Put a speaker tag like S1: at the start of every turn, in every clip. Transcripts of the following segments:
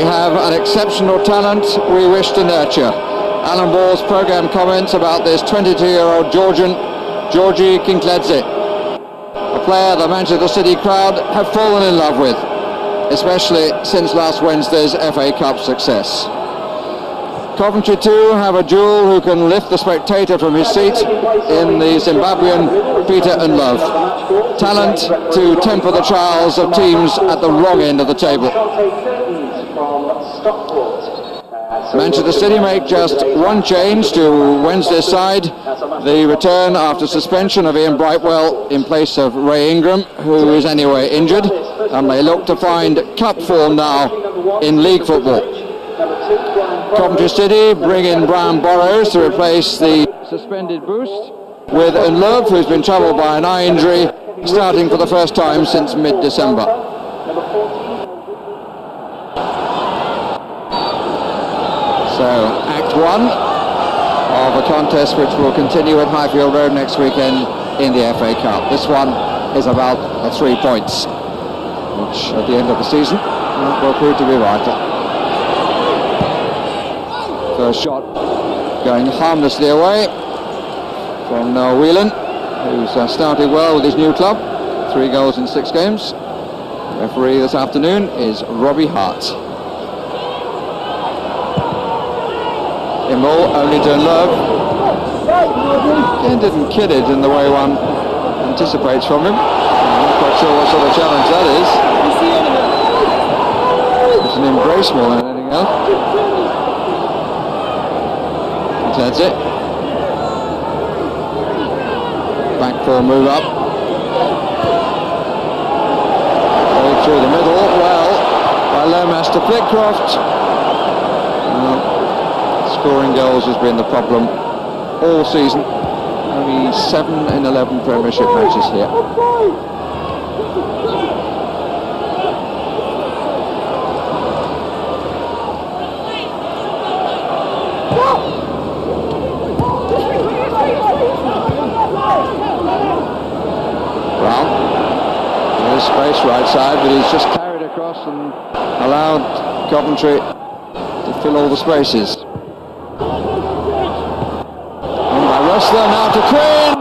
S1: have an exceptional talent we wish to nurture. Alan Ball's programme comments about this 22-year-old Georgian, Georgi Kinkladze, a player the Manchester City crowd have fallen in love with, especially since last Wednesday's FA Cup success. Coventry too have a jewel who can lift the spectator from his seat in the Zimbabwean Peter Nlove. Talent to temper the trials of teams at the wrong end of the table. Manchester City make just one change to Wednesday's side. The return after suspension of Ian Brightwell in place of Ray Ingram, who is anyway injured, and they look to find cup form now in league football. Coventry City bring in Brian Burrows to replace the suspended Boost, with Nlove, who's been troubled by an eye injury, starting for the first time since mid-December. So, Act 1 of a contest which will continue at Highfield Road next weekend in the FA Cup. This one is about 3 points, which at the end of the season will prove to be vital. First shot going harmlessly away from Noel Whelan, who's started well with his new club. 3 goals in 6 games. Referee this afternoon is Robbie Hart. Immol only to Nlove. Again, didn't kid it in the way one anticipates from him. I'm not quite sure what sort of challenge that is. It's an embrace more than anything else. That's it. Back 4 move up. All through the middle. Well, by Lomas to Flitcroft. Scoring goals has been the problem all season. Only 7 in 11 Premiership matches here. Brown. There's space right side, but he's just carried across and allowed Coventry to fill all the spaces. Rosler now to Quinn.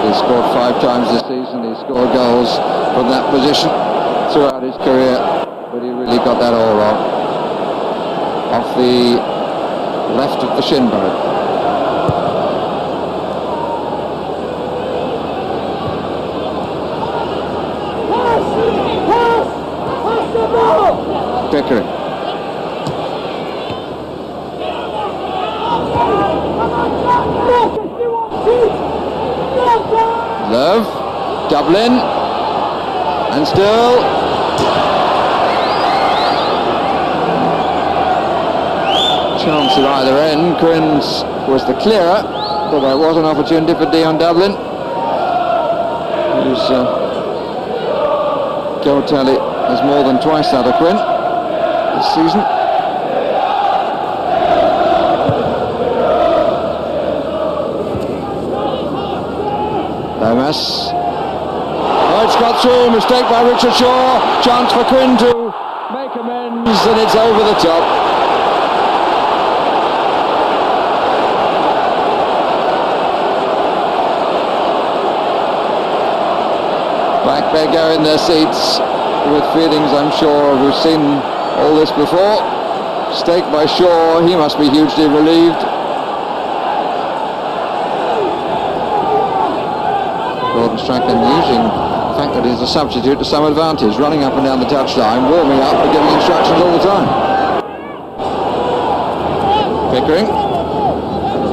S1: He's scored 5 times this season. He's scored goals from that position throughout his career, but he really got that all wrong. Off the left of the shin bone. Pickering. Love, Dublin, and still chance at either end. Quinn's was the clearer, but there was an opportunity for Dion Dublin, whose goal tally is more than twice that of Quinn this season. Lomas. Oh, it's got through. Mistake by Richard Shaw. Chance for Quinn to make amends, and it's over the top. Back they go in their seats with feelings, I'm sure, of who've seen all this before. Mistake by Shaw. He must be hugely relieved. Gordon Strachan using the fact that he's a substitute to some advantage, running up and down the touchline, warming up, but giving instructions all the time. Pickering, a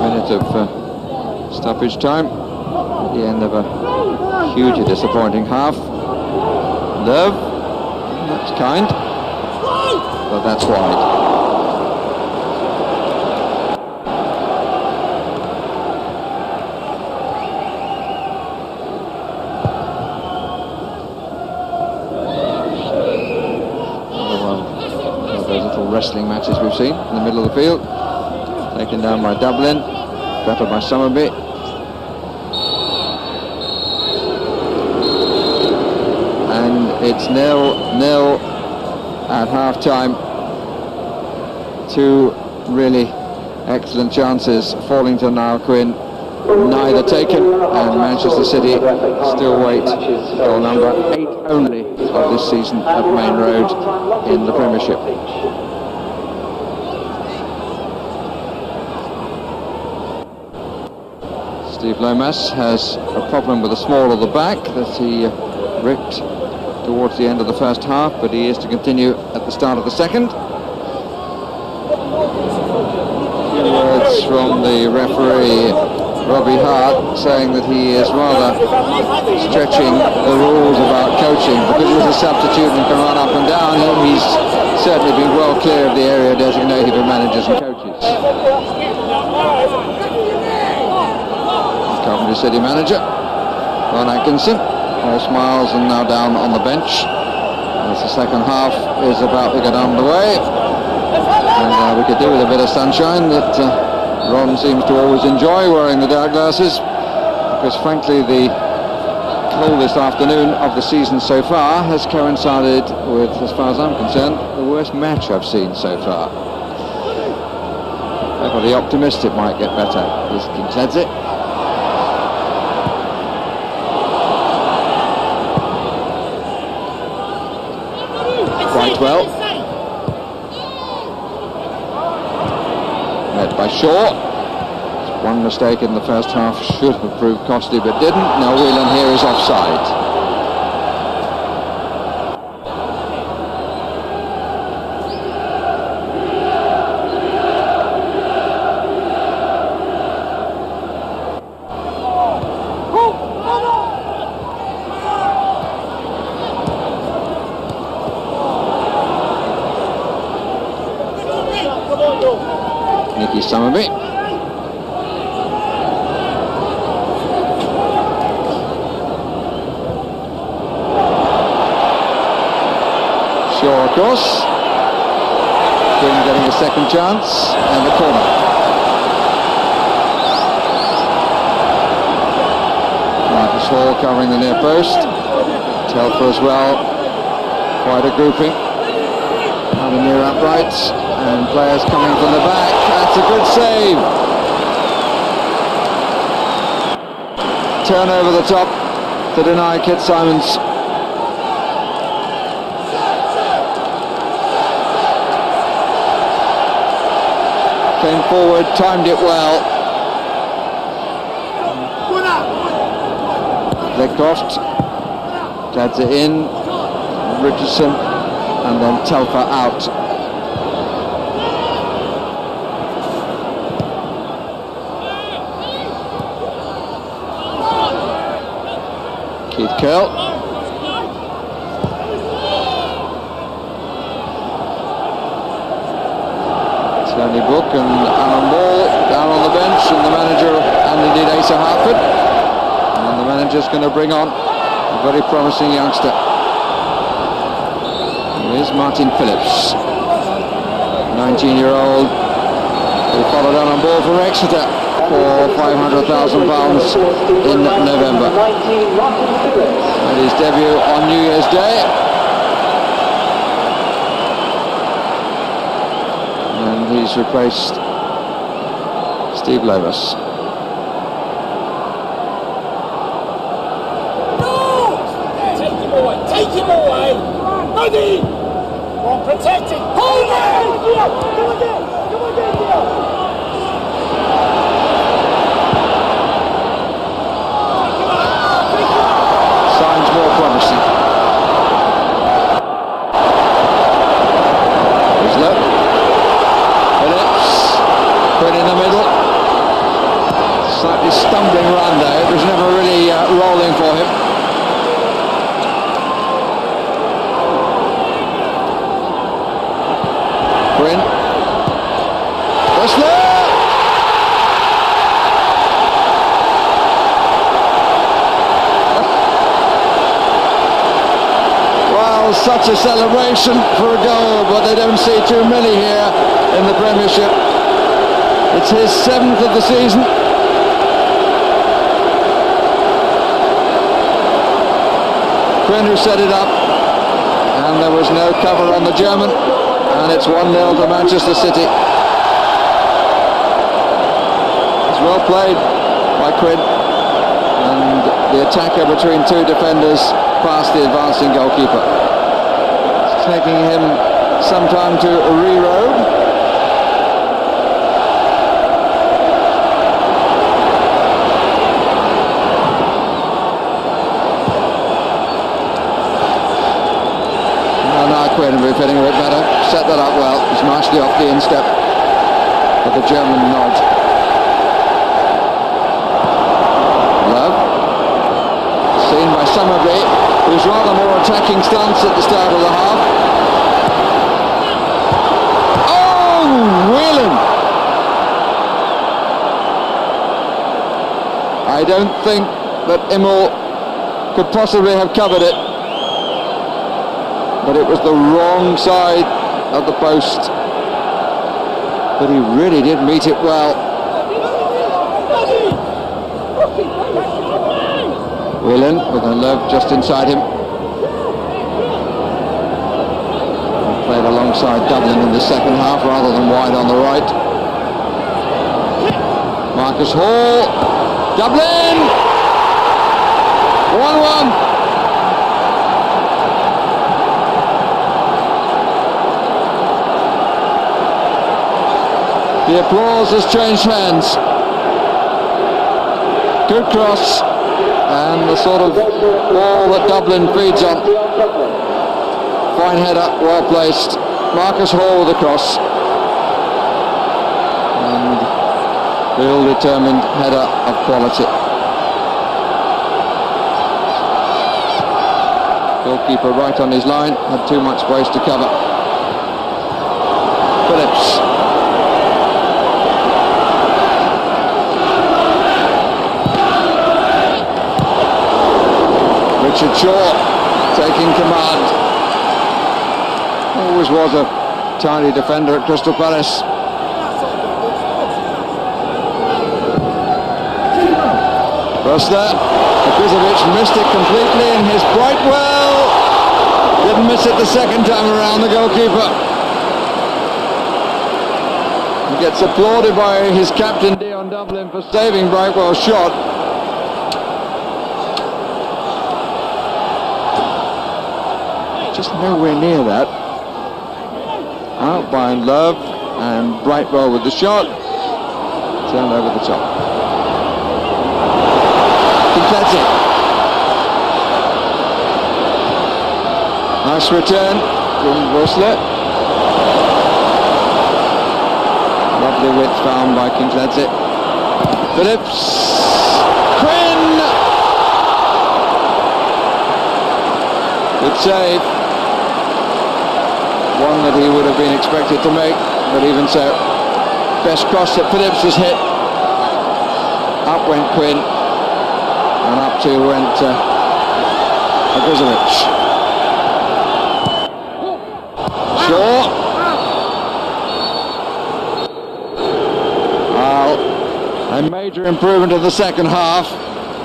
S1: minute of stoppage time at the end of a hugely disappointing half. Love, that's kind, but that's wide. Wrestling matches we've seen in the middle of the field, taken down by Dublin. Better by Summerby. And it's 0-0 at half-time. Two really excellent chances falling to Niall Quinn, neither taken, and Manchester City still wait goal number 8 only of this season at Main Road in the Premiership. Steve Lomas has a problem with the small of the back that he ripped towards the end of the first half, but he is to continue at the start of the second. Words from the referee Robbie Hart saying that he is rather stretching the rules about coaching because he's a substitute and can run up and down. He's certainly been well clear of the area designated for managers and coaches. Coventry City manager Ron Atkinson, all smiles and now down on the bench as the second half is about to get underway. And we could do with a bit of sunshine that Ron seems to always enjoy wearing the dark glasses, because frankly the coldest afternoon of the season so far has coincided with, as far as I'm concerned, the worst match I've seen so far. For the optimist it might get better. Here's Kinkladze. Quite well. By Shaw. One mistake in the first half should have proved costly but didn't. Now Whelan here is offside. Summerby. Shaw across. Quinn getting a second chance and the corner. Marcus Hall covering the near post. Telfer as well. Quite a grouping. Now the near uprights and players coming from the back. That's a good save. Turn over the top to deny Kit Simons. Came forward, timed it well. Legcroft, Gladze in, Richardson, and then Telfer out. Keith Curl. Tony Book and Alan Ball down on the bench, and the manager, and indeed Asa Hartford. And the manager's going to bring on a very promising youngster. Here's Martin Phillips, 19-year-old, who followed Alan Ball for Exeter for £500,000 in November. Made his debut on New Year's Day. And he's replaced Steve Lomas.
S2: Take him away! Take him away! Ready! One protecting! Hold it! Come again! Come again, Dion!
S1: Signs more promising. Rosler. Phillips. Put in the middle. Slightly stumbling run there. It was never really rolling for him. Quinn. Rosler. Such a celebration for a goal, but they don't see too many here in the Premiership. It's his 7th of the season. Quinn who set it up, and there was no cover on the German, and it's 1-0 to Manchester City. It's well played by Quinn, and the attacker between two defenders past the advancing goalkeeper. It's taking him some time to reload. Quinn will be fitting a bit better. Set that up well. He's nicely off the instep with the German nod. Love. Seen by Summerby, who's rather more attacking stance at the start of the half. Oh, Whelan! I don't think that Immel could possibly have covered it, but it was the wrong side of the post. But he really did meet it well. Whelan with a Love just inside him. He played alongside Dublin in the second half rather than wide on the right. Marcus Hall. Dublin! 1-1. The applause has changed hands. Good cross, and the sort of ball that Dublin feeds on. Fine header, well placed. Marcus Hall with the cross. And ill-determined header of quality. Goalkeeper right on his line, had too much space to cover. Phillips. Richard Shaw taking command. Always was a tiny defender at Crystal Palace. Rosler, Ibisevic missed it completely, and his Brightwell didn't miss it the second time around, the goalkeeper. He gets applauded by his captain Dion Dublin for saving Brightwell's shot. Just nowhere near that. Out by Love, and Brightwell with the shot. Turned over the top. That's it. Nice return from Rosler. Lovely width found by Kinkladze. Phillips. Quinn! Good save. One that he would have been expected to make, but even so. Best cross that Phillips has hit. Up went Quinn. And up to went Ibisevic. Shaw. Well, a major improvement in the second half.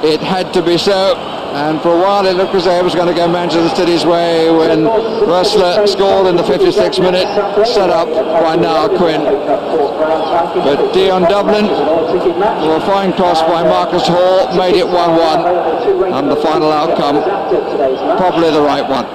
S1: It had to be so. And for a while it looked as though it was going to go Manchester City's way when Rosler scored in the 56th minute, set up by Niall Quinn. But Dion Dublin, with a fine cross by Marcus Hall, made it 1-1, and the final outcome probably the right one.